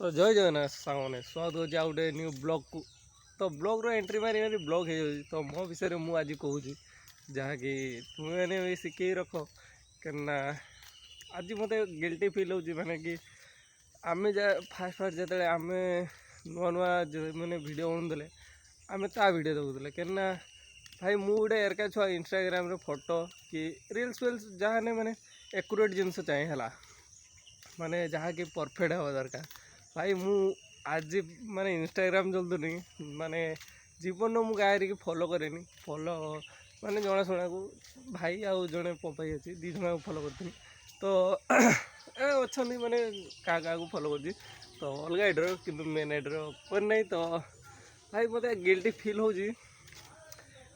तो जय जगन्नाथ सामने स्वागत हो गोटे न्यू ब्लॉग को। तो ब्लॉग रो एंट्री मारी मारी ब्लॉग हो तो मो विषय में आज कहूँ जहाँकि तुम्हें भी शिखे रख क्या आज मत गिल्टी फिल हो मैंने कि आम फास्ट फास्ट जो आम नुआ नुआ मैंने भिड बनूले आम ता भिड देखुले क्या भाई मु गोटे एरका छुआ इंस्टाग्राम फोटो कि रिल्स फिल्स जहाँ मैंने एक्यूरेट जिनस चाहे है माने जहाँ कि परफेक्ट हवा दरकार भाई मु आज माने इंस्टाग्राम चलतुनी माने जीवन मु गाय फॉलो करे फॉलो माने जनाशुना को भाई आउ जड़े पपाई अच्छी दी जन को फॉलो करती तो अच्छा माने क्या क्या फॉलो कर तो अलग आइडर कि मेन आइडर पर नहीं तो भाई मत गिल्टी फिल हो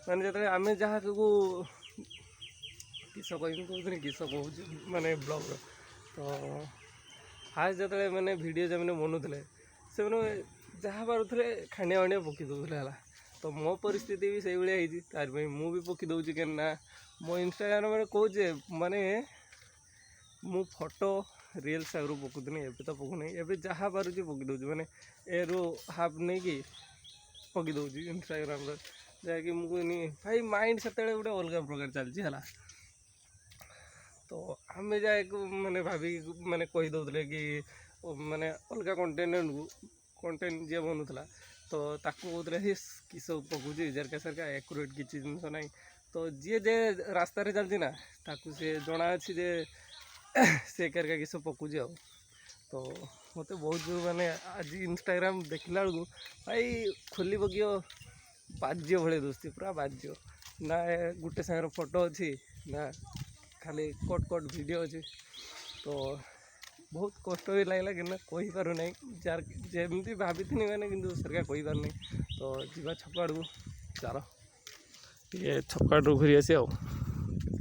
माने जो आम जहाँ को किस कहते किस कहूँ माने ब्लॉग तो फास्ट जो मैंने भिड जो मैंने बनूले से मैंने जहाँ पारे खाणिया वाणिया पकई दूसरे है तो मो परिस्थिति भी से भाई तार मु भी पकई दूसरी क्या मो इंस्टाग्राम में कहे माने मु फोटो रिल्स आगु पकुनी एवं तो पकुनी एवं जहाँ पार्टी पकई दूसरी मैंने ए रु हाफ नहीं कि पकई दूसरी इंस्टाग्राम जहाँकि मुझे भाई माइंड से गोटे अलग प्रकार चलती है तो आम जाए मैंने भाभी मैंने कहीदे कि माने अलग कंटेन्ट जी बनूला तो ताकू कहते किस पकाऊँ जरका सरका एक्यूरेट किसी जिनस ना तो जी जे रास्तार चलती ना ताकू सी जना अच्छी जे से करका किस पकाऊँ आ तो मत बहुत माने आज इंस्टाग्राम देखला बेलू भाई खोली पकियो बाज्य भाई दोस्ती पूरा बाज्य ना गोटे सागर फोटो अच्छी ना खाली कट कट वीडियो अच्छे तो बहुत कष्ट भी लगला कि कहींपार ना जार जमी भाभी थी मैंने कि सरकार कहींपार नहीं तो जीवा छक आड़ को चार छक आड़ घूरी आसी।